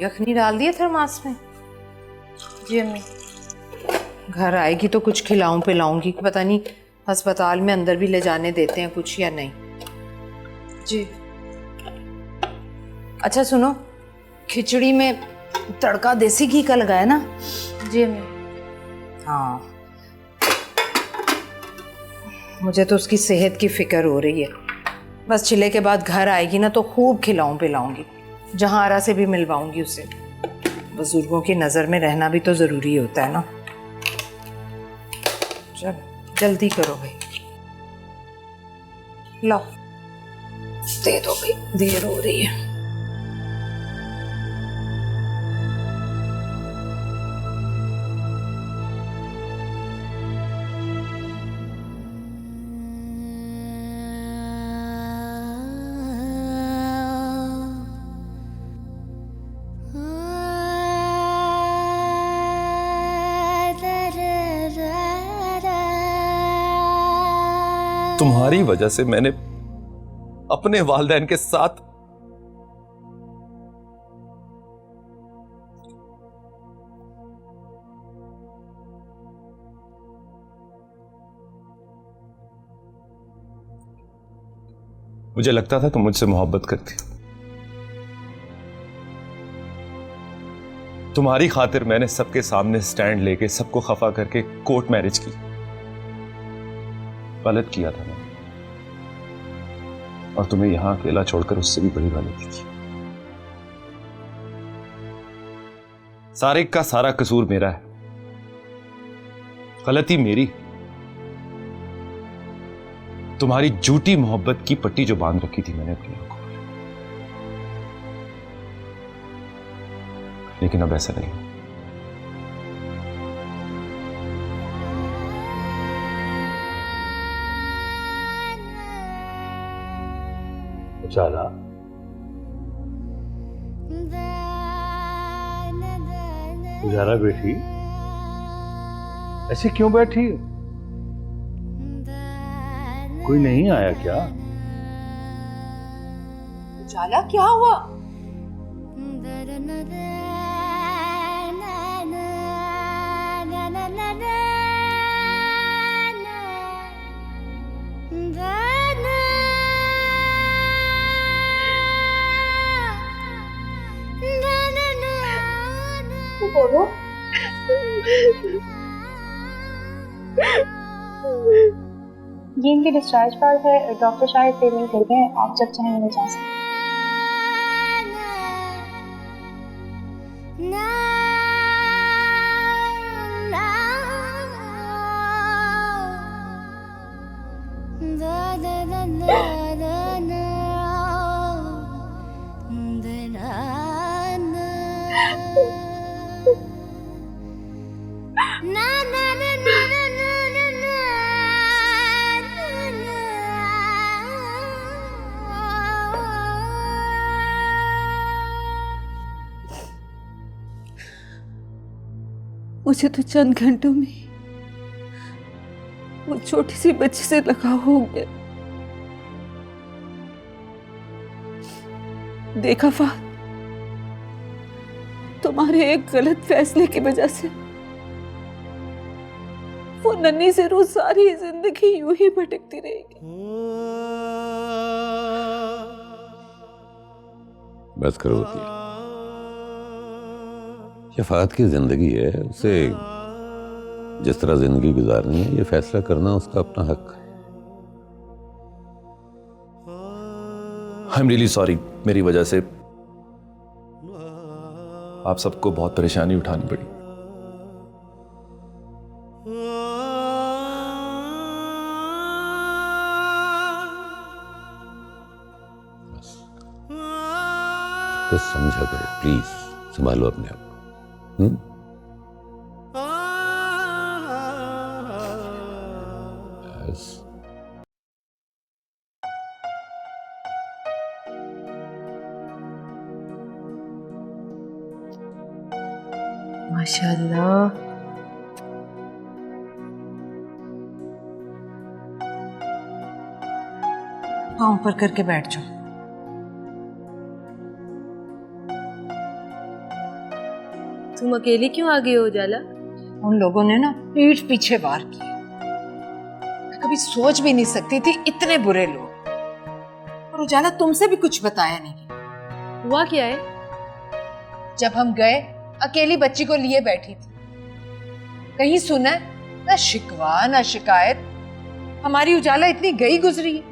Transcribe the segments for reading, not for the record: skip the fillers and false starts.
यखनी डाल दिए थर्मास में? जी अम्मी। घर आएगी तो कुछ खिलाऊं पिलाऊंगी, पता नहीं अस्पताल में अंदर भी ले जाने देते हैं कुछ या नहीं। जी। अच्छा सुनो, खिचड़ी में तड़का देसी घी का लगाया ना? जी अम्मी। हाँ, मुझे तो उसकी सेहत की फिक्र हो रही है। बस चिल्ले के बाद घर आएगी ना तो खूब खिलाऊं पिलाऊंगी, जहाँ आरा से भी मिलवाऊंगी उसे। बुजुर्गों की नज़र में रहना भी तो ज़रूरी होता है ना। चल जल्दी करो भाई, लो दे दो भाई, देर हो रही है। तुम्हारी वजह से मैंने अपने वालिदैन के साथ मुझे लगता था तुम मुझसे मोहब्बत करती। तुम्हारी खातिर मैंने सबके सामने स्टैंड लेके सबको खफा करके कोर्ट मैरिज की। गलत किया था मैंने, और तुम्हें यहां अकेला छोड़कर उससे भी बड़ी गलती की। सारे का सारा कसूर मेरा है, गलती मेरी। तुम्हारी झूठी मोहब्बत की पट्टी जो बांध रखी थी मैंने अपनी आंखों पर, लेकिन अब ऐसा नहीं। उजाला, उजाला बेटी, ऐसे क्यों बैठी? कोई नहीं आया क्या? उजाला क्या हुआ? बोलो। ये इनके डिस्चार्ज कार्ड है, डॉक्टर शायद पेमेंट कर दें, आप जब चाहें ले जा सकते हैं। मुझे तो चंद घंटों में वो छोटी सी बच्ची से लगाव हो गया। देखा फात, तुम्हारे एक गलत फैसले की वजह से वो नन्ही से रोज सारी जिंदगी यूं ही भटकती रहेगी। बस करो होती है। शफात की जिंदगी है, उसे जिस तरह जिंदगी गुजारनी है ये फैसला करना उसका अपना हक है। आई एम रियली सॉरी, मेरी वजह से आप सबको बहुत परेशानी उठानी पड़ी। कुछ समझा करो प्लीज, संभालो अपने आप को। Yes. माशाल्लाह, पाँव ऊपर करके बैठ जाओ। तुम अकेली क्यों आ गई हो उजाला? उन लोगों ने ना पीठ पीछे वार किया। मैं कभी सोच भी नहीं सकती थी इतने बुरे लोग। और उजाला तुमसे भी कुछ बताया नहीं। हुआ क्या है? जब हम गए अकेली बच्ची को लिए बैठी थी, कहीं सुना ना शिकवा ना शिकायत। हमारी उजाला इतनी गई गुजरी है।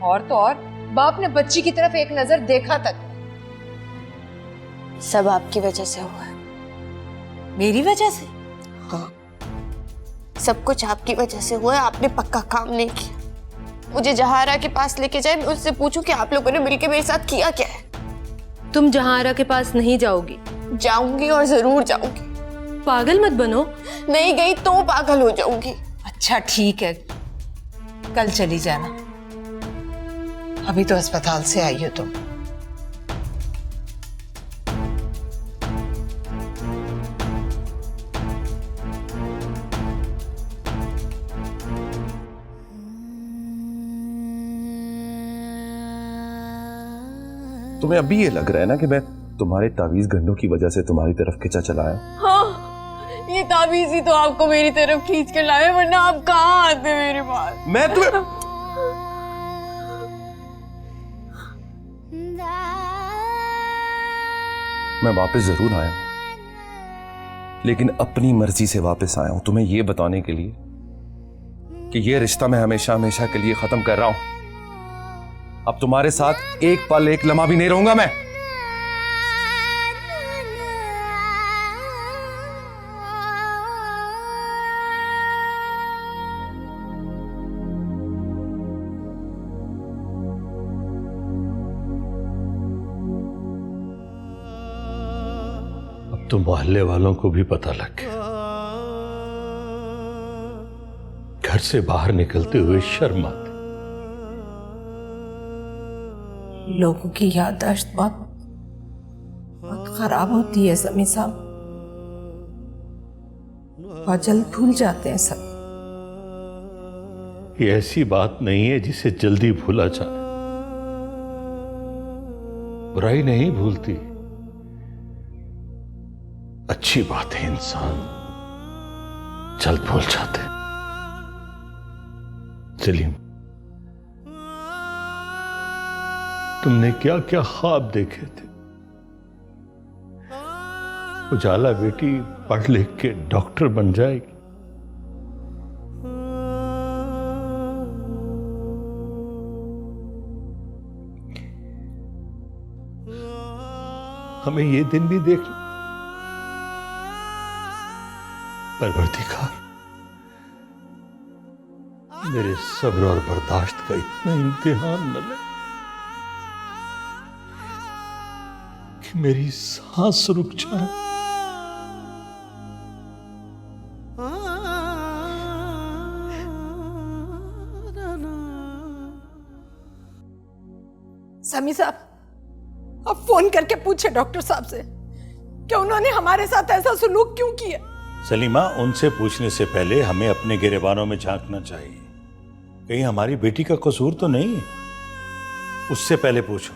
और तो और बाप ने बच्ची की तरफ एक नजर देखा तक नहीं। सब आपकी वजह से हुआ है। मेरी वजह से? हाँ, सब कुछ आपकी वजह से हुआ है। आपने पक्का काम नहीं किया। मुझे जहारा के पास लेके जाए, मैं उससे पूछूं कि आप लोगों ने मिलके मेरे साथ किया क्या है। तुम जहारा के पास नहीं जाओगी? जाऊंगी और जरूर जाऊंगी। पागल मत बनो। नहीं गई तो पागल हो जाऊंगी। अच्छा ठीक है, कल चली जाना। अभी तो अस्पताल से आई हो तुम। तुम्हें अभी ये लग रहा है ना कि मैं तुम्हारे तावीज गंढों की वजह से तुम्हारी तरफ खिंचा चला आया? हाँ, ये ताबीज ही तो आपको मेरी तरफ खींच के लाए, वरना आप कहाँ आते मेरे पास। मैं तुम्हें मैं वापस जरूर आया हूं, लेकिन अपनी मर्जी से वापस आया हूं तुम्हें यह बताने के लिए कि यह रिश्ता मैं हमेशा हमेशा के लिए खत्म कर रहा हूं। अब तुम्हारे साथ एक पल एक लम्हा भी नहीं रहूंगा मैं। अब तो मोहल्ले वालों को भी पता लग गया। घर से बाहर निकलते हुए शर्म आती। लोगों की याददाश्त बहुत खराब होती है समी साहब, बहुत जल्द भूल जाते हैं सब। ये ऐसी बात नहीं है जिसे जल्दी भूला जाए। बुराई नहीं भूलती, अच्छी बात है इंसान जल्द भूल जाते। सलीम, तुमने क्या क्या ख्वाब देखे थे? उजाला बेटी पढ़ लिख के डॉक्टर बन जाएगी। हमें ये दिन भी देखना। परवरदिगार, मेरे सब्र और बर्दाश्त का इतना इम्तिहान न ले कि मेरी सांस रुक जाए। समी साहब, अब फोन करके पूछे डॉक्टर साहब से कि उन्होंने हमारे साथ ऐसा सुलूक क्यों किया। सलीमा, उनसे पूछने से पहले हमें अपने गिरेबानों में झांकना चाहिए। कहीं हमारी बेटी का कसूर तो नहीं है? उससे पहले पूछो।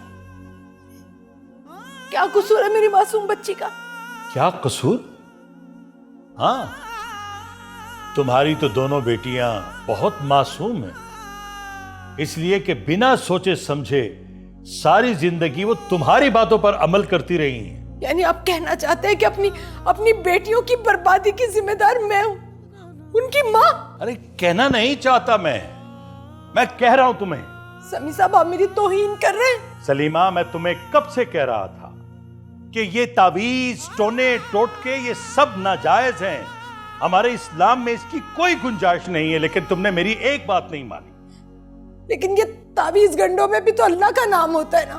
क्या कसूर है मेरी मासूम बच्ची का? क्या कसूर? हाँ, तुम्हारी तो दोनों बेटियां बहुत मासूम हैं, इसलिए कि बिना सोचे समझे सारी जिंदगी वो तुम्हारी बातों पर अमल करती रही हैं। यानी आप कहना चाहते हैं कि अपनी बेटियों की बर्बादी की जिम्मेदार मैं हूं, उनकी मां? अरे कहना नहीं चाहता मैं कह रहा हूं तुम्हें। समी साहब, आप मेरी तौहीन कर रहे हैं। सलीमा, मैं तुम्हें कब से कह रहा था कि ये तावीज, टोने, टोटके ये सब नाजायज हैं। हमारे इस्लाम में इसकी कोई गुंजाइश नहीं है, लेकिन तुमने मेरी एक बात नहीं मानी। लेकिन ये तावीज गंडों में भी तो अल्लाह का नाम होता है ना।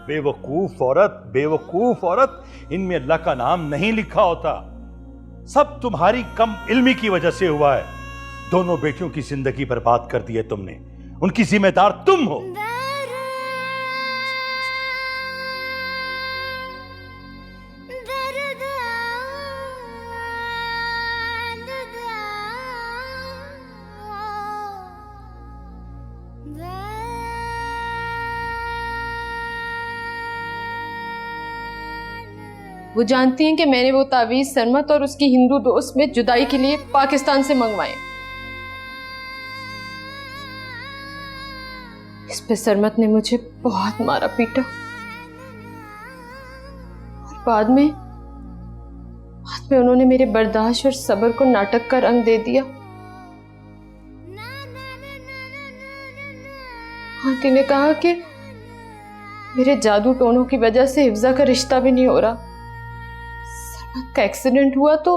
बेवकूफ औरत, बेवकूफ औरत, इनमें अल्लाह का नाम नहीं लिखा होता। सब तुम्हारी कम इल्मी की वजह से हुआ है। दोनों बेटियों की जिंदगी बर्बाद कर दी है तुमने, उनकी जिम्मेदार तुम हो। वो जानती हैं कि मैंने वो तावीज़ सरमत और उसकी हिंदू दोस्त में जुदाई के लिए पाकिस्तान से मंगवाए। इस पे सरमत ने मुझे बहुत मारा पीटा और बाद में उन्होंने मेरे बर्दाश्त और सब्र को नाटक का रंग दे दिया। आंटी ने कहा कि मेरे जादू टोनों की वजह से हिफ्जा का रिश्ता भी नहीं हो रहा। सरमत का एक्सीडेंट हुआ तो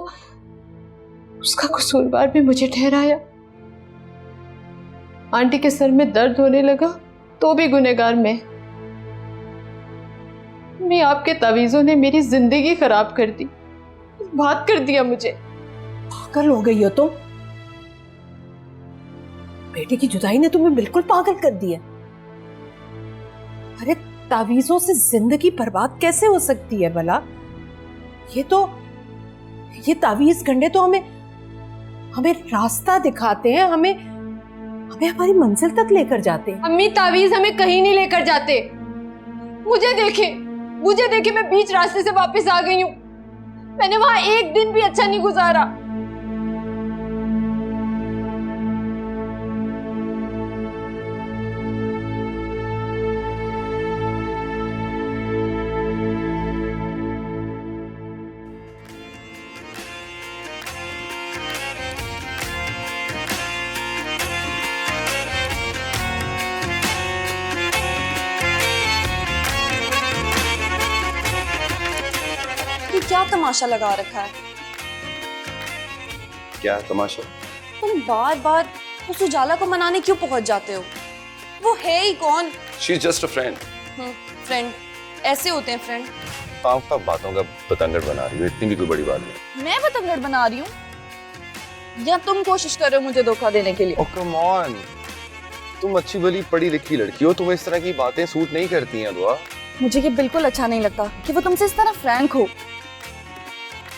उसका कसूरवार भी मुझे ठहराया। आंटी के सर में दर्द होने लगा तो भी गुनहगार मैं आपके तावीज़ों ने मेरी जिंदगी खराब कर दी, बात कर दिया मुझे। पागल हो गई हो तुम। बेटे की जुदाई ने तुम्हें बिल्कुल पागल कर दिया। अरे तावीज़ों से जिंदगी बर्बाद कैसे हो सकती है भला? ये तावीज़ गंडे तो हमें रास्ता दिखाते हैं, हमें हमारी मंजिल तक लेकर जाते हैं। अम्मी, तावीज़ हमें कहीं नहीं लेकर जाते। मुझे देखे मैं बीच रास्ते से वापस आ गई हूँ। मैंने वहां एक दिन भी अच्छा नहीं गुजारा। क्या तमाशा लगा रखा है? क्या तमाशा? तुम बार बार उस उजाला को मनाने क्यों पहुंच जाते हो? वो है ही कौन? She is just a friend. Friend ऐसे होते हैं फ्रेंड। आप बातों का पतंगड़ बना रही हो, इतनी भी कोई बड़ी बात नहीं। मैं पतंगड़ बना रही हूँ या तुम कोशिश कर रहे हो मुझे धोखा देने के लिए? Oh, come on. तुम अच्छी भली पढ़ी लिखी लड़की हो, तुम्हें इस तरह की बातें सूट नहीं करती हैं दुआ। मुझे ये बिल्कुल अच्छा नहीं लगता कि वो तुमसे इस तरह फ्रैंक हो।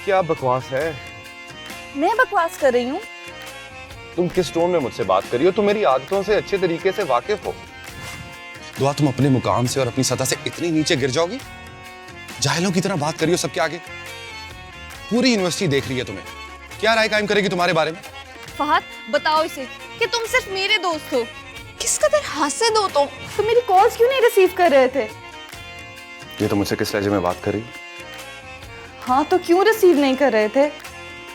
क्या बकवास है? मैं बकवास कर रही हूँ? तुम किस टोन में मुझसे बात कर रही हो? तुम मेरी आदतों से अच्छे तरीके से वाकिफ हो। दुआ, तुम अपने मुकाम से और अपनी सतह से इतनी नीचे गिर जाओगी? जाहिलों की तरह बात करी हो सबके आगे। पूरी यूनिवर्सिटी देख रही है तुम्हें। क्या राय कायम करेगी तुम्हारे बारे में? फहद, बताओ इसे कि तुम सिर्फ मेरे दोस्त हो। किस कदर हासिद हो तुम मेरी कॉल्स क्यों नहीं रिसीव कर रहे थे? ये तो मुझसे किस लहजे में बात करी? हाँ, तो क्यों रिसीव नहीं कर रहे थे?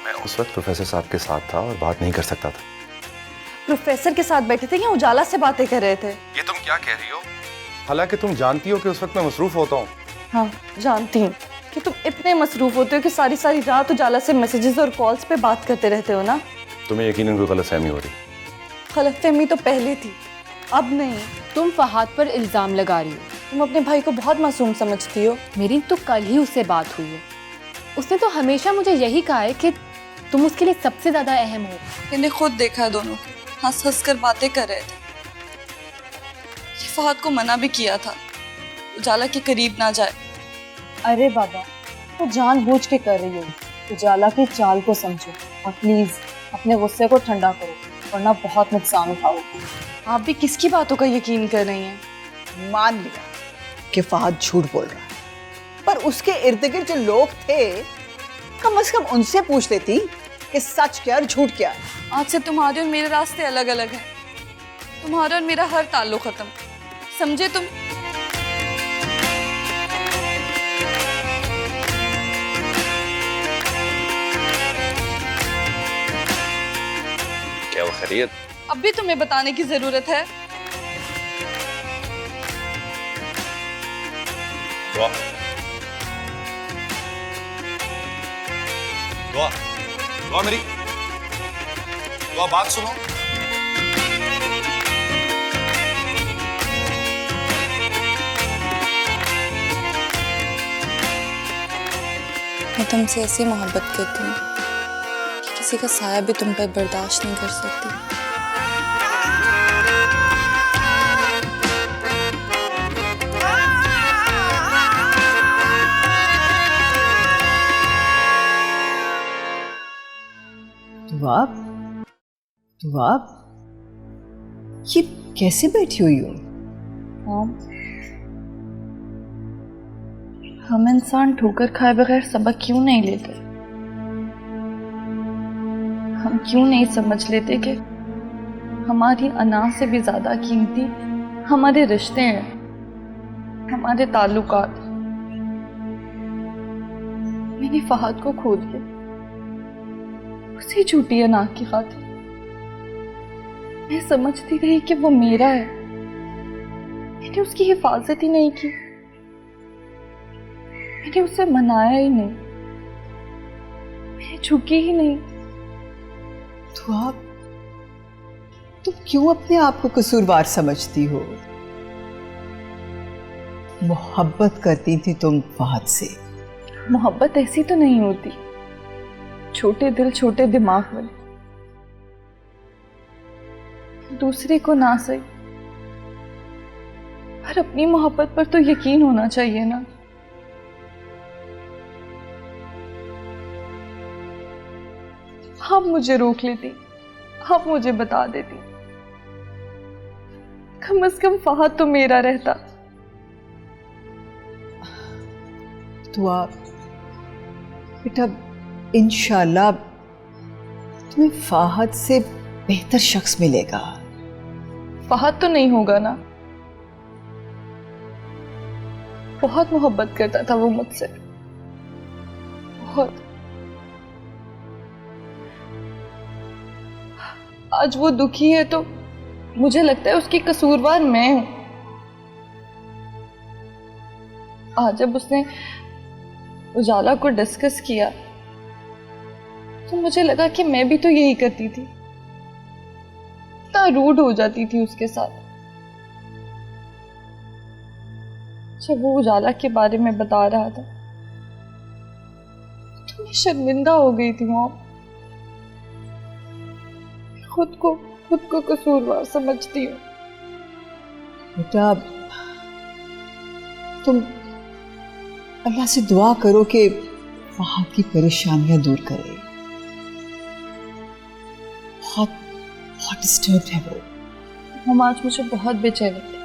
मैं उस वक्त प्रोफेसर साहब के साथ था और बात नहीं कर सकता था। प्रोफेसर के साथ बैठे थे या उजाला से बातें कर रहे थे? ये तुम क्या कह रही हो? हालांकि तुम जानती हो कि उस वक्त मैं मसरूफ होता हूँ। हाँ, जानती हूँ कि तुम इतने मसरूफ होते हो कि सारी सारी रात उजाला से मैसेजेस और कॉल्स पे बात करते रहते हो ना। तुम्हें यकीनन कोई गलतफहमी हो रही। गलतफहमी तो पहले थी, अब नहीं। तुम फहाद पर इल्जाम लगा रही हो। तुम अपने भाई को बहुत मासूम समझती हो। मेरी तो कल ही उससे बात हुई है। उसने तो हमेशा मुझे यही कहा है कि तुम उसके लिए सबसे ज्यादा अहम हो। मैंने खुद देखा है दोनों को हंस हंस कर बातें कर रहे थे। ये फहद को मना भी किया था उजाला के करीब ना जाए। अरे बाबा, तो जानबूझ के कर रही हो। उजाला की चाल को समझो और प्लीज अपने गुस्से को ठंडा करो, वरना बहुत नुकसान उठाओगे। आप भी किसकी बातों का यकीन कर रही हैं? मान लिया कि फहद झूठ बोल रहा है, पर उसके इर्द गिर्द जो लोग थे कम से कम उनसे पूछ लेती कि सच क्या और झूठ क्या है। आज से तुम्हारे और मेरे रास्ते अलग अलग हैं। तुम्हारा और मेरा हर ताल्लुक खत्म, समझे तुम? क्या वो खैरियत? अब भी तुम्हें बताने की जरूरत है? दुआ, दुआ, दुआ मेरी, दुआ बात सुनो। मैं तुमसे ऐसी मोहब्बत करती हूँ कि किसी का साया भी तुम पर बर्दाश्त नहीं कर सकती। दुआ, ये कैसे बैठी हुई हो? हम इंसान ठोकर खाए बगैर सबक क्यों नहीं लेते? हम क्यों नहीं समझ लेते कि हमारी अना से भी ज्यादा कीमती हमारे रिश्ते हैं, हमारे ताल्लुकात। मैंने फहद को खो दिया उसी झूठी अना की खातिर। मैं समझती रही कि वो मेरा है, मैंने उसकी हिफाजत ही नहीं की, मैंने उसे मनाया ही नहीं, मैं झुकी ही नहीं। तो आप तुम क्यों अपने आप को कसूरवार समझती हो? मोहब्बत करती थी तुम फहद से। मोहब्बत ऐसी तो नहीं होती, छोटे दिल छोटे दिमाग वाले। दूसरे को ना सही पर अपनी मोहब्बत पर तो यकीन होना चाहिए ना। आप मुझे रोक लेती, आप मुझे बता देती, कम से कम फहद तो मेरा रहता। तो आप बेटा इंशाल्लाह तुम्हें फहद से बेहतर शख्स मिलेगा। फहद तो नहीं होगा ना? बहुत मोहब्बत करता था वो मुझसे, बहुत। आज वो दुखी है तो मुझे लगता है उसकी कसूरवार मैं हूं। आज जब उसने उजाला को डिस्कस किया तो मुझे लगा कि मैं भी तो यही करती थी, इतना रूड हो जाती थी उसके साथ। जब वो उजाला के बारे में बता रहा था तो मैं शर्मिंदा हो गई थी मॉम। खुद को कसूरवार समझती हूँ। बेटा तुम अल्लाह से दुआ करो कि फहद की परेशानियां दूर करे। बहुत डिस्टर्ब है वो। हम आज मुझे बहुत बेचैनी थी।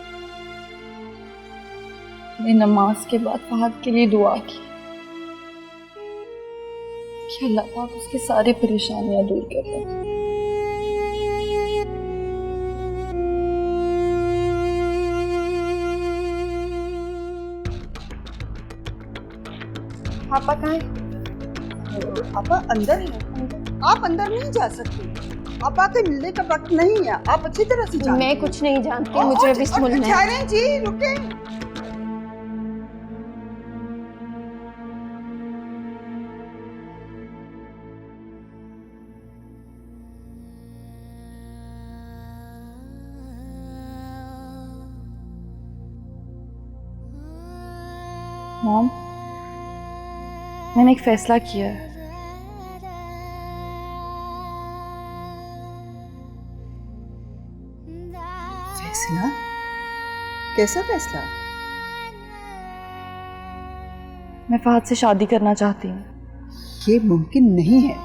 मैंने नमाज के बाद फहद के लिए दुआ की कि अल्लाह पाक उसकी सारी परेशानियां दूर कर दे। पापा कहाँ है? पापा अंदर है। आप अंदर नहीं जा सकते, पापा के मिलने का वक्त नहीं है। आप अच्छी तरह से जानते हैं। मैं कुछ नहीं जानती, मुझे अभी सुनना है। जी रुके। मॉम, मैंने एक फैसला किया है। फैसला? कैसा फैसला? मैं फहद से शादी करना चाहती हूँ। ये मुमकिन नहीं है।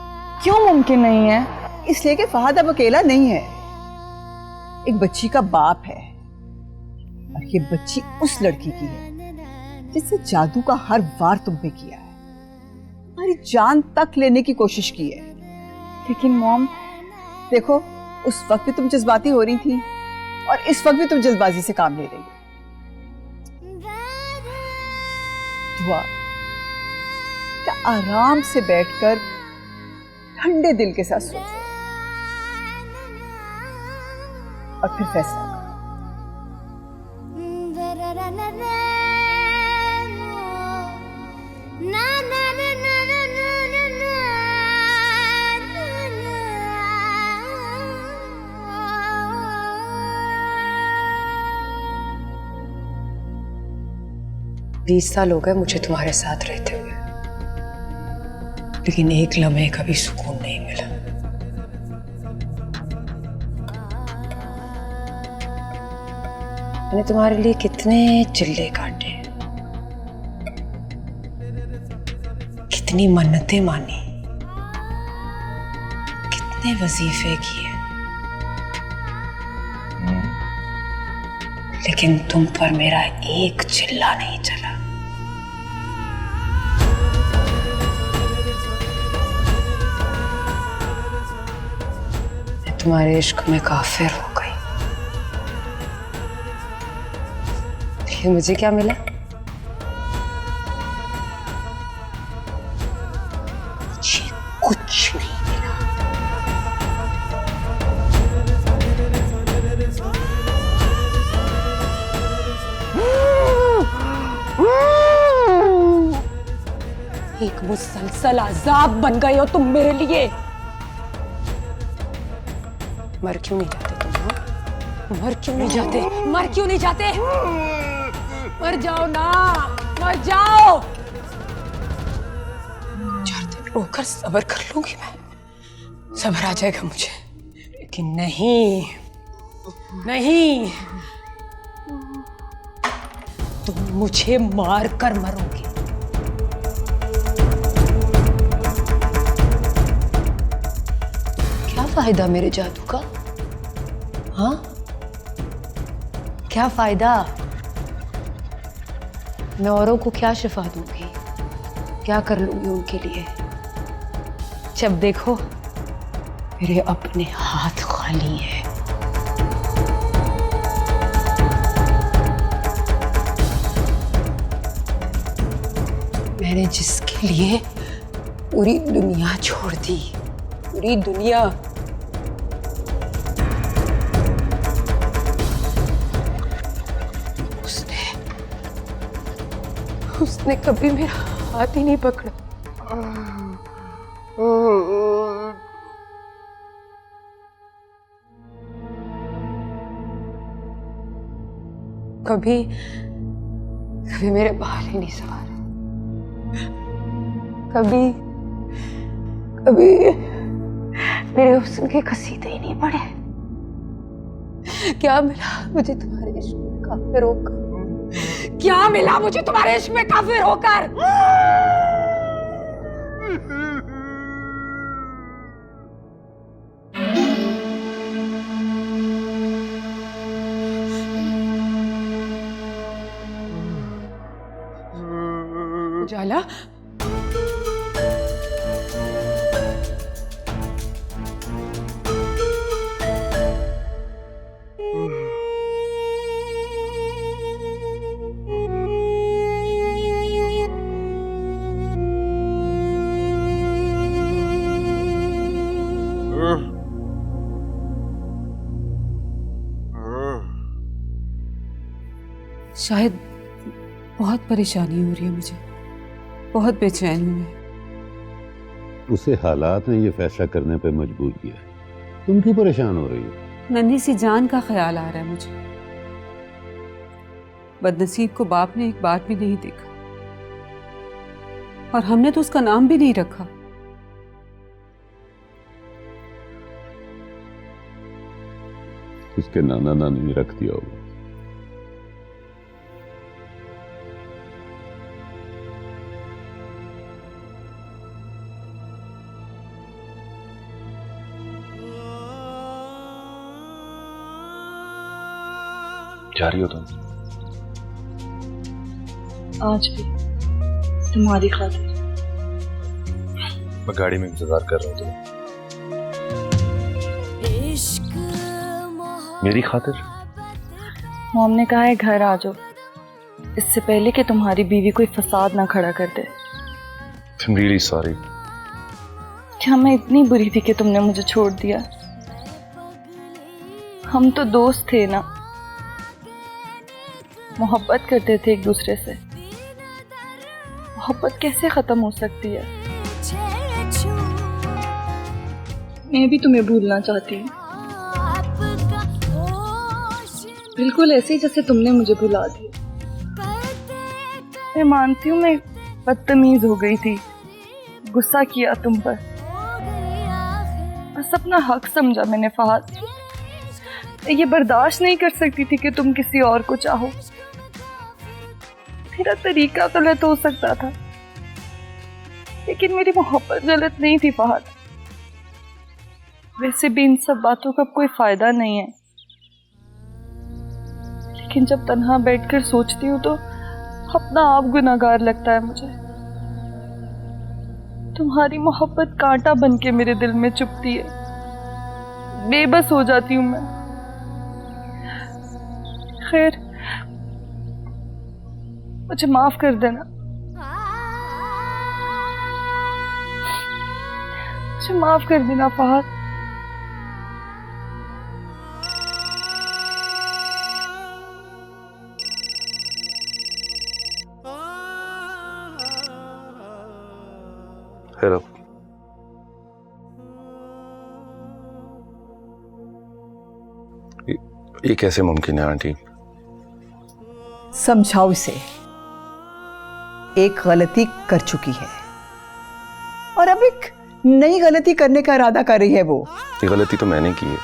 क्यों मुमकिन नहीं है? इसलिए कि फहद अब अकेला नहीं है, एक बच्ची का बाप है, और ये बच्ची उस लड़की की है जिससे जादू का हर वार तुम पे किया है, हमारी जान तक लेने की कोशिश की है। लेकिन मॉम देखो, उस वक्त भी तुम जज्बाती हो रही थी और इस वक्त भी तुम जल्दबाजी से काम ले रही हो। दुआ क्या आराम से बैठकर ठंडे दिल के साथ सोचो और फिर फैसला करो। बीस साल हो गए मुझे तुम्हारे साथ रहते हुए, लेकिन एक लम्हे का भी सुकून नहीं मिला। मैंने तुम्हारे लिए कितने चिल्ले काटे, कितनी मन्नतें मानी, कितने वजीफे किए, लेकिन तुम पर मेरा एक चिल्ला नहीं चला। तुम्हारे इश्क में काफिर हो गई। लेकिन मुझे क्या मिला? मुझे कुछ नहीं मिला। एक मुसलसल अजाब बन गए हो तुम मेरे लिए। मर क्यों नहीं जाते तुम? हाँ? मर क्यों नहीं जाते? मर क्यों नहीं जाते? मर जाओ ना, मर जाओ। 4 दिन रोकर सब्र कर लूंगी मैं, सब्र आ जाएगा मुझे। लेकिन नहीं, नहीं, तुम मुझे मार कर मरोगे। क्या फायदा मेरे जादू का? हाँ, क्या फायदा? मैं औरों को क्या शिफा दूंगी, क्या कर लूंगी उनके लिए, जब देखो मेरे अपने हाथ खाली हैं। मैंने जिसके लिए पूरी दुनिया छोड़ दी, पूरी दुनिया, उसने कभी मेरा हाथ ही नहीं पकड़ा। कभी कभी मेरे बाल ही नहीं संवारे, कभी कभी मेरे हुस्न के कसीदे ही नहीं पड़े। क्या मिला मुझे तुम्हारे इश्क में काफिर होकर? क्या मिला मुझे तुम्हारे इश्क में काफिर होकर? उजाला, शायद बहुत परेशानी हो रही है मुझे, बहुत बेचैन हूं मैं। उसे हालात ने ये फैसला करने पे मजबूर किया है। तुम क्यों परेशान हो रही हो? नन्ही सी जान का ख्याल आ रहा है मुझे। बदनसीब को बाप ने एक बार भी नहीं देखा, और हमने तो उसका नाम भी नहीं रखा। उसके नाना नानी ने रख दिया होगा। जा रही हो तुम? आज भी तुम्हारी खातिर। मैं गाड़ी में इंतजार कर रहा हूँ तुम्हें। मेरी खातिर? मॉम ने कहा है घर आ जाओ, इससे पहले कि तुम्हारी बीवी कोई फसाद ना खड़ा कर दे। I'm really sorry। क्या मैं इतनी बुरी थी कि तुमने मुझे छोड़ दिया? हम तो दोस्त थे ना, मोहब्बत करते थे एक दूसरे से। मोहब्बत कैसे खत्म हो सकती है? मैं भी तुम्हें भूलना चाहती हूँ, बिल्कुल ऐसे ही जैसे तुमने मुझे भुला दिया। मैं मानती हूँ मैं बदतमीज हो गई थी, गुस्सा किया तुम पर, बस अपना हक समझा मैंने फहद। ये बर्दाश्त नहीं कर सकती थी कि तुम किसी और को चाहो। मेरा तरीका गलत हो सकता था, लेकिन मेरी मोहब्बत गलत नहीं थी फहद। वैसे भी इन सब बातों का कोई फायदा नहीं है, लेकिन जब तन्हा बैठकर सोचती हूँ तो अपना आप गुनाहगार लगता है मुझे। तुम्हारी मोहब्बत कांटा बन के मेरे दिल में चुभती है, बेबस हो जाती हूँ मैं। खैर, मुझे माफ कर देना, मुझे माफ कर देना फहद। हेलो, ये कैसे मुमकिन है आंटी? समझाओ इसे, एक गलती कर चुकी है और अब एक नई गलती करने का इरादा कर रही है वो। ये गलती तो मैंने की है,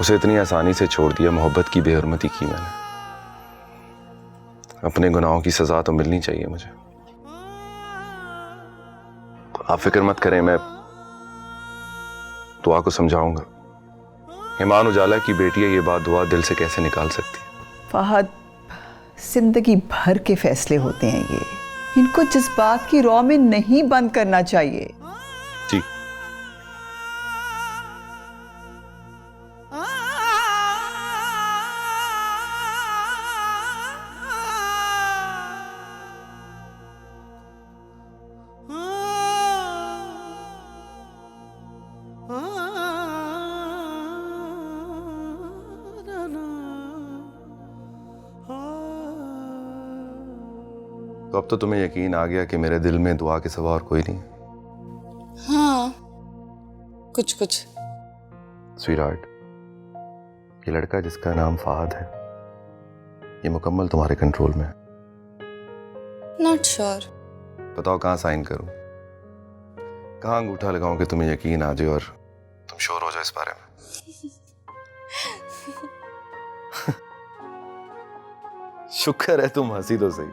उसे इतनी आसानी से छोड़ दिया, मोहब्बत की बेहरमती की मैंने। अपने गुनाहों की सजा तो मिलनी चाहिए मुझे। आप फिक्र मत करें, मैं दुआ को समझाऊंगा। ईमान उजाला की बेटी है, ये बात दुआ दिल से कैसे निकाल सकती है? फहद, जिंदगी भर के फैसले होते हैं ये, इनको जज्बात की रौ में नहीं बंद करना चाहिए। जी, तो अब तो तुम्हें यकीन आ गया कि मेरे दिल में दुआ के सिवा और कोई नहीं? हाँ, कुछ कुछ। स्वीटहार्ट, ये लड़का जिसका नाम फहद है, ये मुकम्मल तुम्हारे कंट्रोल में है। Not sure. बताओ कहाँ साइन करूं, कहाँ अंगूठा लगाऊं कि तुम्हें यकीन आ जाए और तुम श्योर हो जाओ इस बारे में? शुक्र है तुम हंसी तो सही,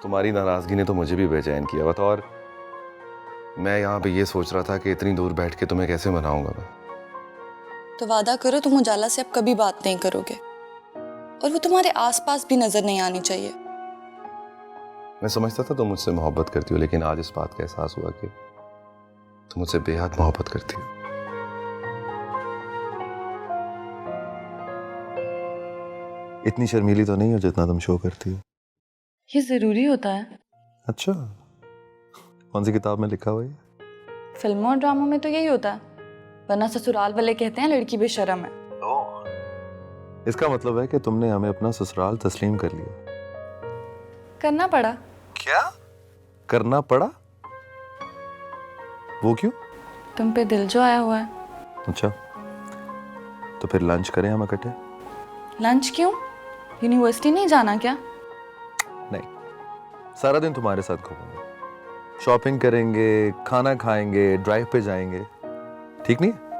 तुम्हारी नाराजगी ने तो मुझे भी बेचैन किया। बताओ, और मैं यहाँ पे ये सोच रहा था कि इतनी दूर बैठ के तुम्हें कैसे मनाऊंगा मैं। तो वादा करो तुम उजाला से अब कभी बात नहीं करोगे, और वो तुम्हारे आसपास भी नजर नहीं आनी चाहिए। मैं समझता था तुम मुझसे मोहब्बत करती हो, लेकिन आज इस बात का एहसास हुआ कि तुम मुझसे बेहद मोहब्बत करती हो। इतनी शर्मीली तो नहीं हो जितना तुम शो करती हो। ये जरूरी होता है? अच्छा, कौन सी किताब में लिखा हुआ है? फिल्मों और ड्रामों में तो यही होता है, वरना ससुराल वाले कहते हैं लड़की बेशर्म है। इसका मतलब है कि तुमने हमें अपना ससुराल तस्लीम कर लिया। करना पड़ा। क्या करना पड़ा? वो क्यों? तुम पे दिल जो आया हुआ है। अच्छा, तो फिर लंच करें हम इकट्ठे? लंच क्यों? यूनिवर्सिटी नहीं जाना क्या? नहीं, सारा दिन तुम्हारे साथ घूमूंगा, शॉपिंग करेंगे, खाना खाएंगे, ड्राइव पे जाएंगे, ठीक नहीं है?